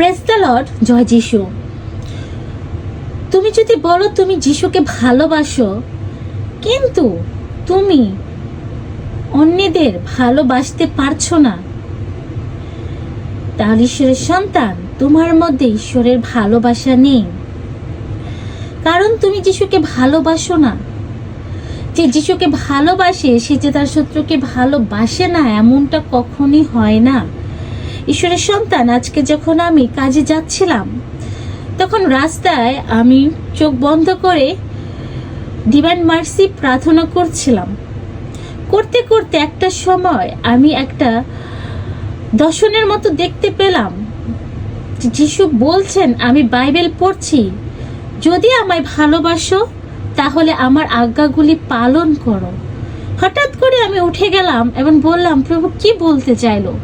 Praise the Lord, জয় যিশু। তুমি যদি বলো তুমি যিশুকে ভালোবাসো, কিন্তু তুমি অন্যদের ভালোবাসতে পারছো না, তাহলে ঈশ্বরের সন্তান, তোমার মধ্যে ঈশ্বরের ভালোবাসা নেই। কারণ তুমি যিশুকে ভালোবাসো না। যে যিশুকে ভালোবাসে সে যে তার শত্রুকে ভালোবাসে না, এমনটা কখনই হয় না। ঈশ্বরের সন্তান, আজকে যখন আমি কাজে যাচ্ছিলাম, তখন রাস্তায় আমি চোখ বন্ধ করে ডিভাইন মার্সি প্রার্থনা করছিলাম। করতে করতে একটা সময় আমি একটা দর্শনের মতো দেখতে পেলাম। যিশু বলছেন, আমি বাইবেল পড়ছি, যদি আমায় ভালোবাসো তাহলে আমার আজ্ঞাগুলি পালন করো। হঠাৎ করে আমি উঠে গেলাম এবং বললাম, প্রভু কি বলতে চাইলো?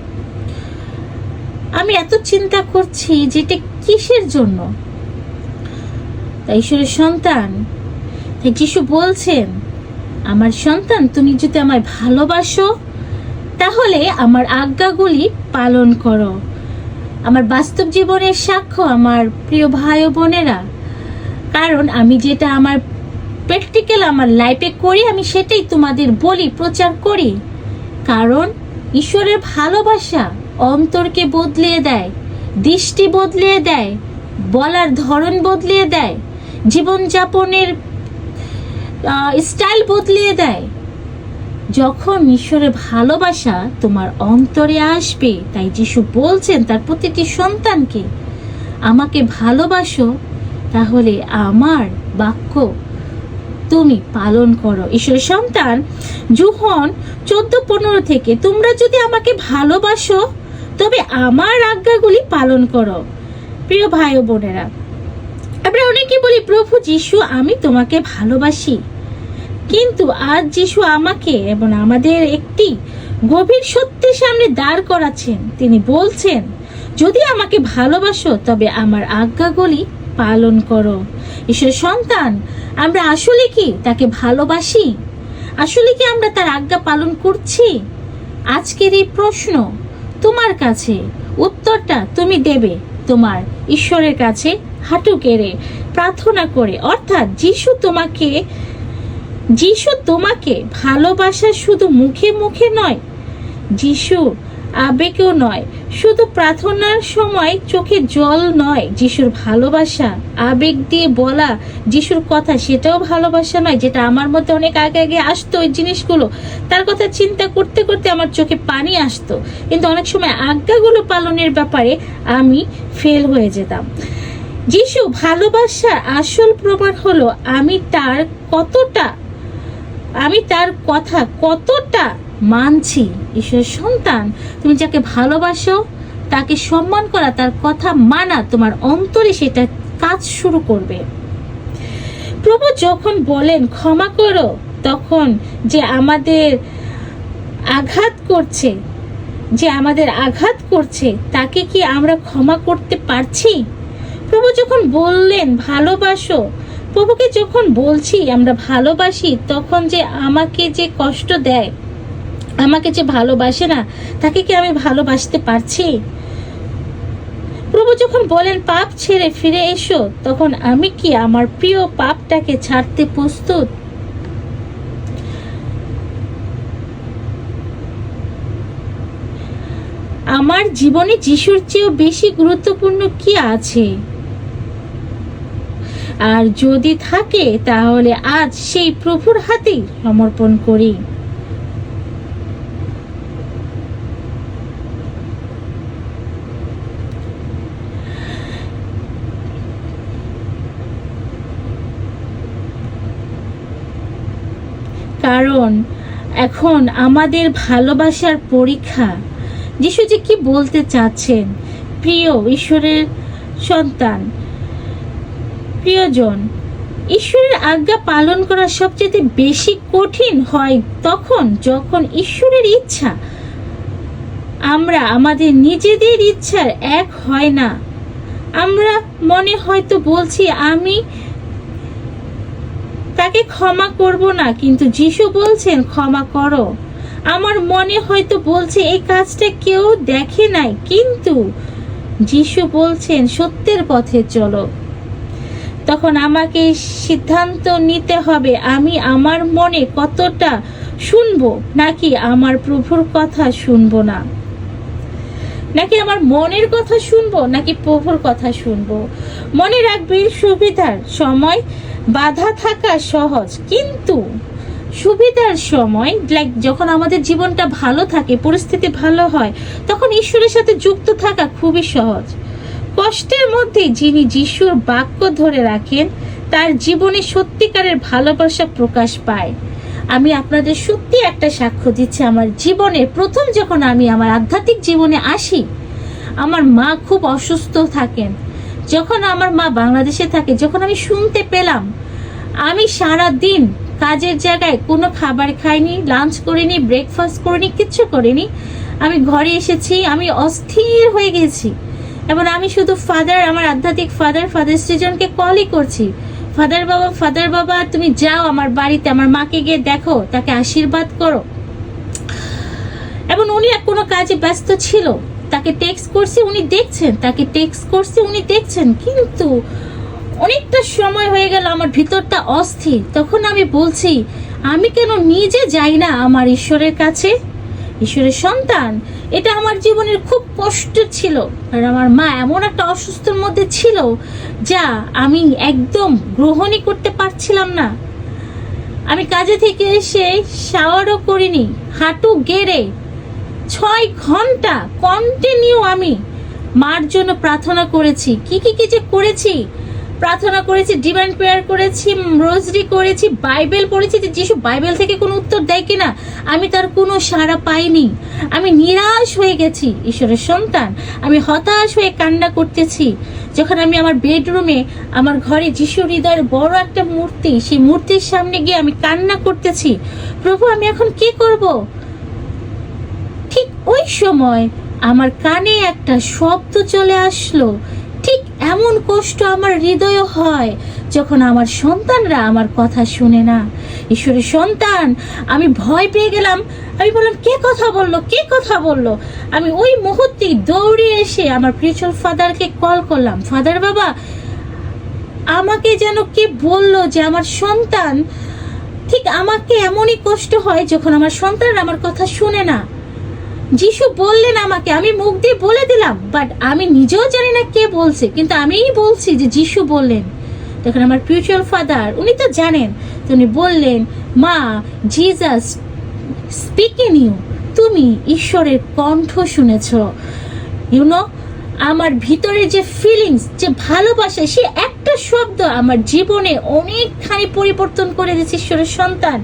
আমি এত চিন্তা করছি যে এটা কিসের জন্য। তাই ঈশ্বরের সন্তান, যিশু বলছেন, আমার সন্তান, তুমি যদি আমায় ভালোবাসো তাহলে আমার আজ্ঞাগুলি পালন করো। আমার বাস্তব জীবনের সাক্ষ্য আমার প্রিয় ভাই ও বোনেরা, কারণ আমি যেটা আমার প্র্যাকটিক্যাল আমার লাইফে করি, আমি সেটাই তোমাদের বলি, প্রচার করি। কারণ ঈশ্বরের ভালোবাসা অন্তরকে বদলিয়ে দেয়, দৃষ্টি বদলিয়ে দেয়, বলার ধরন বদলিয়ে দেয়, জীবনযাপনের স্টাইল বদলিয়ে দেয়। যখন ঈশ্বরের ভালোবাসা তোমার অন্তরে আসবে, তাই যিশু বলছেন তার প্রতিটি সন্তানকে, আমাকে ভালোবাসো তাহলে আমার বাক্য তুমি পালন করো। ঈশ্বরের সন্তান, যোহন 14:15 থেকে, তোমরা যদি আমাকে ভালোবাসো তবে আমার আজ্ঞাগুলি পালন করো। প্রিয় ভাই ও বোনেরা, আমরা অনেকে বলি, প্রভু যিশু আমি তোমাকে ভালোবাসি, কিন্তু আজ যিশু আমাকে এবং আমাদের একটি গভীর সত্যের সামনে দাঁড় করাচ্ছেন। তিনি বলছেন, যদি আমাকে ভালোবাসো তবে আমার আজ্ঞাগুলি পালন করো। ঈশ্বরের সন্তান, আমরা আসলে কি তাকে ভালোবাসি? আসলে কি আমরা তার আজ্ঞা পালন করছি? আজকের এই প্রশ্ন তোমার কাছে, উত্তরটা তুমি দেবে তোমার ঈশ্বরের কাছে হাঁটু গেড়ে প্রার্থনা করে। অর্থাৎ যিশু তোমাকে ভালোবাসা শুধু মুখে মুখে নয়, যিশু আবেগেও নয়, শুধু প্রার্থনার সময় চোখে জল নয়। যিশুর ভালোবাসা আবেগ দিয়ে বলা যিশুর কথা, সেটাও ভালোবাসা নয়। যেটা আমার মধ্যে অনেক আগে আগে আসতো, ওই জিনিসগুলো তার কথা চিন্তা করতে করতে আমার চোখে পানি আসতো, কিন্তু অনেক সময় আজ্ঞাগুলো পালনের ব্যাপারে আমি ফেল হয়ে যেতাম। যিশু ভালোবাসার আসল প্রমাণ হলো আমি তার কথা কতটা মানছি। ঈশ্বরের সন্তান, তুমি যাকে ভালোবাসো তাকে সম্মান করা, তার কথা মানা, তোমার অন্তরে সেটা কাজ শুরু করবে। প্রভু যখন বলেন ক্ষমা করো, তখন যে আমাদের আঘাত করছে তাকে কি আমরা ক্ষমা করতে পারছি? প্রভু যখন বললেন ভালোবাসো, প্রভুকে যখন বলছি আমরা ভালোবাসি, তখন যে আমাকে যে কষ্ট দেয়, আমাকে যে ভালোবাসে না, তাকে কি আমি ভালোবাসতে পারছি? প্রভু যখন বলেন পাপ ছেড়ে ফিরে এসো, তখন আমি কি আমার প্রিয় পাপটাকে ছাড়তে প্রস্তুত? আমার জীবনে যিশুর চেয়েও বেশি গুরুত্বপূর্ণ কি আছে? আর যদি থাকে, তাহলে আজ সেই প্রভুর হাতেই সমর্পণ করি। কারণ এখন আমাদের ভালোবাসার পরীক্ষা। যিশু যে কি বলতে চাচ্ছেন, প্রিয় ঈশ্বরের সন্তান, প্রিয়জন, ঈশ্বরের আজ্ঞা পালন করা সবচেয়ে বেশি কঠিন হয় তখন যখন ঈশ্বরের ইচ্ছা আমরা আমাদের নিজেদের ইচ্ছার এক হয় না। আমরা মনে হয়তো বলছি আমি তাকে ক্ষমা করব না, কিন্তু যিশু বলছেন ক্ষমা করো। আমার মনে হয়তো বলছে এই কাজটা কেউ দেখে নাই, কিন্তু যিশু বলছেন সত্যের পথে চলো, তখন আমাকে সিদ্ধান্ত নিতে হবে আমি আমার মনে কতটা শুনবো, নাকি আমার প্রভুর কথা শুনবো না, নাকি আমার মনের কথা শুনবো নাকি প্রভুর কথা শুনবো। মনে রাখবে, সুবিধার সময় বাধা থাকা সহজ, কিন্তু সুবিধার সময় যখন আমাদের জীবনটা ভালো থাকে, পরিস্থিতি ভালো হয়, তখন ঈশ্বরের সাথে যুক্ত থাকা খুবই সহজ। কষ্টের মধ্যে যিনি যিশুর বাক্য ধরে রাখেন তার জীবনে সত্যিকারের ভালোবাসা প্রকাশ পায়। আমি আপনাদের সত্যি একটা সাক্ষ্য দিচ্ছি, আমার জীবনে প্রথম যখন আমি আমার আধ্যাত্মিক জীবনে আসি, আমার মা খুব অসুস্থ থাকেন। যখন আমার মা বাংলাদেশে থাকে, যখন আমি শুনতে পেলাম, আমি সারা দিন কাজের জায়গায় কোনো খাবার খাইনি, লাঞ্চ করিনি, ব্রেকফাস্ট করিনি, কিচ্ছু করিনি। আমি ঘরে এসেছি, আমি অস্থির হয়ে গেছি এবং আমি শুধু আমার আধ্যাত্মিক ফাদার সৃজনকে কলই করছি, ফাদার বাবা তুমি যাও আমার বাড়িতে, আমার মাকে গিয়ে দেখো, তাকে আশীর্বাদ করো। এবং উনি কোনো কাজে ব্যস্ত ছিল, তাকে টেক্সট করছি, উনি দেখছেন, তাকে টেক্সট করছি, উনি দেখছেন, কিন্তু অনেকটা সময় হয়ে গেল, আমার ভিতরটা অস্থির। তখন আমি বলছি, আমি কেন নিজে যাই না আমার ঈশ্বরের কাছে, ঈশ্বরের সন্তান। এটা আমার জীবনের খুব কষ্ট ছিল, আর আমার মা এমন একটা অসুস্থর মধ্যে ছিল যা আমি একদম গ্রহণই করতে পারছিলাম না। আমি কাজে থেকে এসে শাওয়ারও করিনি, হাঁটু গেড়ে 6 ঘন্টা কন্টিনিউ আমি মার জন্য প্রার্থনা করেছি। কি যে করেছি, প্রার্থনা করেছি, ডিভাইন প্রেয়ার করেছি, রোজরি করেছি, বাইবেল পড়েছি যে যিশু বাইবেল থেকে কোনো উত্তর দেয় কিনা। আমি তার কোনো সাড়া পাইনি। আমি নিরাশ হয়ে গেছি ঈশ্বরের সন্তান। আমি হতাশ হয়ে কান্না করতেছি। যখন আমি আমার বেডরুমে, আমার ঘরে যিশু হৃদয়ের বড় একটা মূর্তি, সেই মূর্তির সামনে গিয়ে আমি কান্না করতেছি, প্রভু আমি এখন কি করব। ঠিক ওই সময় আমার কানে একটা শব্দ চলে আসলো। ঠিক এমন কষ্ট আমার হৃদয় হয় যখন আমার সন্তানরা আমার কথা শুনে না। ঈশ্বরের সন্তান, আমি ভয় পেয়ে গেলাম। আমি বললাম, কে কথা বললো। আমি ওই মুহূর্তে দৌড়ে এসে আমার প্রিচুয়াল ফাদারকে কল করলাম, ফাদার বাবা আমাকে যেন কে বললো যে আমার সন্তান, ঠিক আমাকে এমনই কষ্ট হয় যখন আমার সন্তানরা আমার কথা শুনে না। যিশু বললেন আমাকে, আমি মুখ দিয়ে বলে দিলাম, বাট আমি নিজেও জানি না কে বলছে, কিন্তু আমিই বলছি যে যিশু বললেন। তখন আমার স্পিরিচুয়াল ফাদার, উনি তো জানেন, তো উনি বললেন, মা, জিজাস স্পিকিং ইউ, তুমি ঈশ্বরের কণ্ঠ শুনেছ। ইউনো, আমার ভিতরে যে ফিলিংস, যে ভালোবাসা, সে একটা শব্দ আমার জীবনে অনেকখানি পরিবর্তন করে দিয়েছে ঈশ্বরের সন্তান।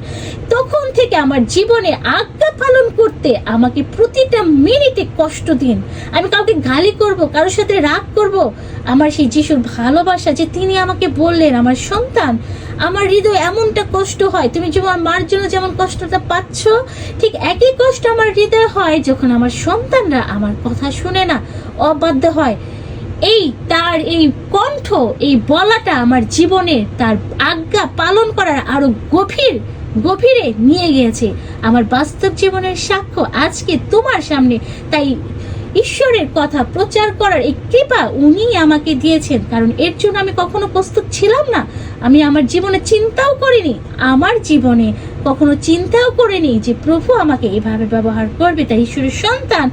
তখন থেকে আমার জীবনে আজ্ঞা পালন করতে আমাকে প্রতিটা মিনিটে কষ্ট দিন। আমি কাউকে গালি করব, কারোর সাথে রাগ করব, আমার সেই যিশুর ভালোবাসা যে তিনি আমাকে বললেন, আমার সন্তান, আমার হৃদয় এমনটা কষ্ট হয়, তুমি যেমন মার জন্য যেমন কষ্টটা পাচ্ছ, ঠিক একই কষ্ট আমার হৃদয় হয় যখন আমার সন্তানরা আমার কথা শুনে না, অবাধ্য হয়। এই কণ্ঠ, এই বলাটা আমার জীবনে তার আজ্ঞা পালন করার আরো গভীরে নিয়ে গিয়েছে। আমার বাস্তব জীবনের সাক্ষ্য আজকে তোমার সামনে। তাই ঈশ্বরের কথা প্রচার করার এই কৃপা উনি আমাকে দিয়েছেন, কারণ এর জন্য আমি কখনো প্রস্তুত ছিলাম না। আমি আমার জীবনে চিন্তাও করিনি, যে প্রভু আমাকে এভাবে ব্যবহার করবে। তাই ঈশ্বরের সন্তান,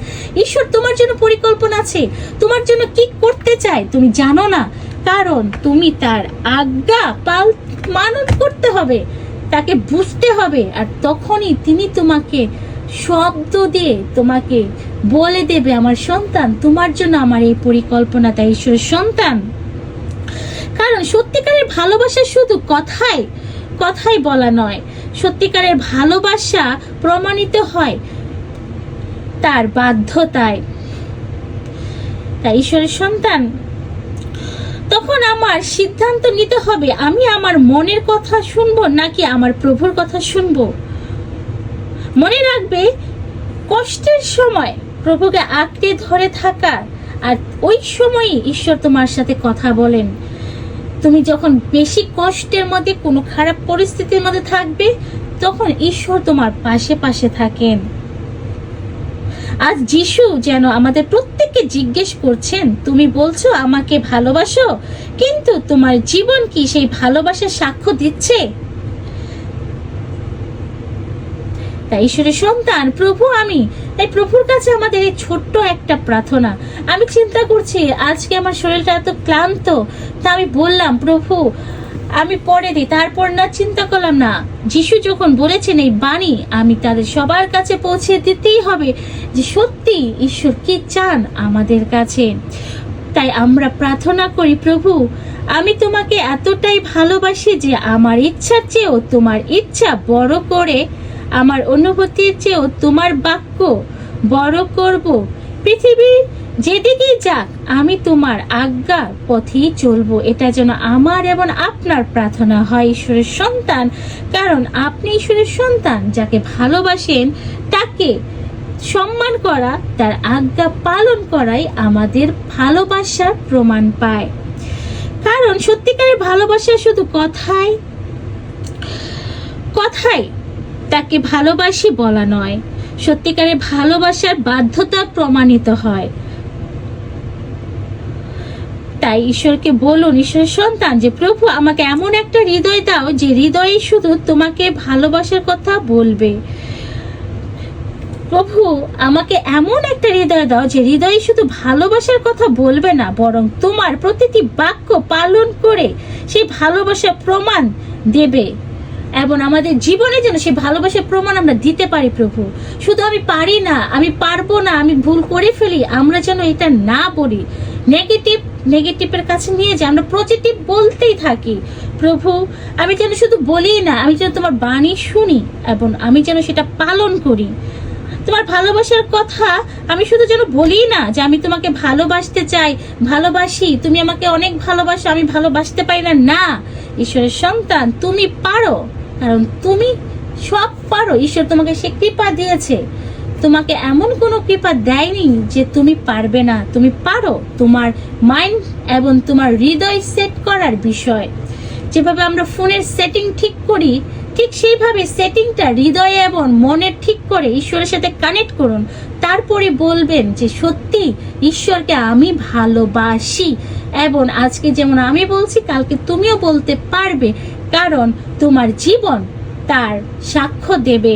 ঈশ্বর তোমার জন্য পরিকল্পনা আছে, তোমার জন্য কি করতে চায় তুমি জানো না, কারণ তুমি তার আজ্ঞা পালন করতে হবে, তাকে বুঝতে হবে, আর তখনই তিনি তোমাকে শব্দ দিয়ে তোমাকে বলে দেবে, আমার সন্তান, তোমার জন্য আমার এই পরিকল্পনা। তাই ঈশ্বরের সন্তান, কারণ সত্যিকারের ভালোবাসা শুধু কথাই বলা নয়, সত্যিকারের ভালোবাসা প্রমাণিত হয় তার বাধ্যতায়। তাই ঈশ্বরের সন্তান, তখন আমার সিদ্ধান্ত নিতে হবে, আমি আমার মনের কথা শুনবো নাকি আমার প্রভুর কথা শুনবো। মনে রাখবে, কষ্টের সময় প্রভুকে আঁকড়ে ধরে থাকা, আর ওই সময়ই ঈশ্বর তোমার সাথে কথা বলেন। তুমি যখন বেশি কষ্টের মধ্যে, কোনো খারাপ পরিস্থিতির মধ্যে থাকবে, তখন ঈশ্বর তোমার পাশে থাকেন। আজ যিশু যেন আমাদের প্রত্যেককে জিজ্ঞেস করছেন, তুমি বলছো আমাকে ভালোবাসো, কিন্তু তোমার জীবন কি সেই ভালোবাসার সাক্ষ্য দিচ্ছে? তাই ঈশ্বরের সন্তান প্রভু, আমি তাই প্রভুর কাছে আমাদের এই ছোট্ট একটা প্রার্থনা। আমি চিন্তা করছি আজকে আমার শরীরটা এত ক্লান্ত, তা আমি বললাম প্রভু আমি পরে দিই, তারপর না চিন্তা করলাম না যিশু যখন বলেছেন এই বাণী আমি তাদের সবার কাছে পৌঁছে দিতেই হবে যে সত্যি ঈশ্বর কি চান আমাদের কাছে। তাই আমরা প্রার্থনা করি, প্রভু আমি তোমাকে এতটাই ভালোবাসি যে আমার ইচ্ছার চেয়েও তোমার ইচ্ছা বড় করে, আমার অনুভূতির চেয়েও তোমার বাক্য বড় করব। পৃথিবীর যেদিকেই যাক আমি তোমার আজ্ঞার পথেই চলবো। এটা যেন আমার এবং আপনার প্রার্থনা হয় ঈশ্বরের সন্তান, কারণ আপনি ঈশ্বরের সন্তান, যাকে ভালোবাসেন তাকে সম্মান করা, তার আজ্ঞা পালন করাই আমাদের ভালোবাসার প্রমাণ পায়। কারণ সত্যিকারের ভালোবাসা শুধু কথায় কথায় তাকে ভালোবাসি বলা নয়, সত্যিকারের ভালোবাসার বাধ্যতা প্রমাণিত হয়। তাই ঈশ্বরকে বলুন, ঈশ্বরের সন্তান, যে প্রভু আমাকে এমন একটা হৃদয় দাও যে হৃদয়ে শুধু তোমাকে ভালোবাসার কথা বলবে। প্রভু আমাকে এমন একটা হৃদয় দাও যে হৃদয়ে শুধু ভালোবাসার কথা বলবে না, বরং তোমার প্রতিটি বাক্য পালন করে সেই ভালোবাসার প্রমাণ দেবে, এবং আমাদের জীবনে যেন সেই ভালোবাসার প্রমাণ আমরা দিতে পারি। প্রভু শুধু আমি পারি না, আমি পারবো না, আমি ভুল করে ফেলি, আমরা যেন এটা না বলি, নেগেটিভের কাছে নিয়ে যে আমরা পজিটিভ বলতেই থাকি। প্রভু আমি যেন শুধু বলি না, আমি যেন তোমার বাণী শুনি এবং আমি যেন সেটা পালন করি। তোমার ভালোবাসার কথা আমি শুধু যেন বলি না যে আমি তোমাকে ভালোবাসতে চাই, ভালোবাসি, তুমি আমাকে অনেক ভালোবাসো, আমি ভালোবাসতে পারি না। না, ঈশ্বরের সন্তান তুমি পারো, কারণ তুমি সব পারো। ঈশ্বর তোমাকে সে কৃপা দিয়েছে, তোমাকে এমন কোনো কৃপা দেয়নি যে তুমি পারবে না, তুমি পারো। তোমার মাইন্ড এবং তোমার হৃদয় সেট করার বিষয়, যেভাবে আমরা ফোনের সেটিং ঠিক করি, ঠিক সেইভাবে সেটিংটা হৃদয়ে এবং মনে ঠিক করে ঈশ্বরের সাথে কানেক্ট করুন। তারপরে বলবেন যে সত্যি ঈশ্বরকে আমি ভালোবাসি, এবং আজকে যেমন আমি বলছি কালকে তুমিও বলতে পারবে, কারণ তোমার জীবন তার সাক্ষ্য দেবে।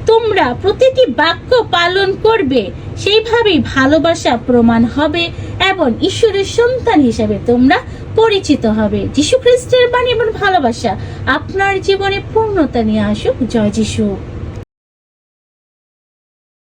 তোমরা প্রতিটি বাক্য পালন করবে, সেইভাবেই ভালোবাসা প্রমাণ হবে এবং ঈশ্বরের সন্তান হিসেবে তোমরা পরিচিত হবে। যীশু খ্রিস্টের বাণী এবং ভালোবাসা আপনার জীবনে পূর্ণতা নিয়ে আসুক। জয় যীশু।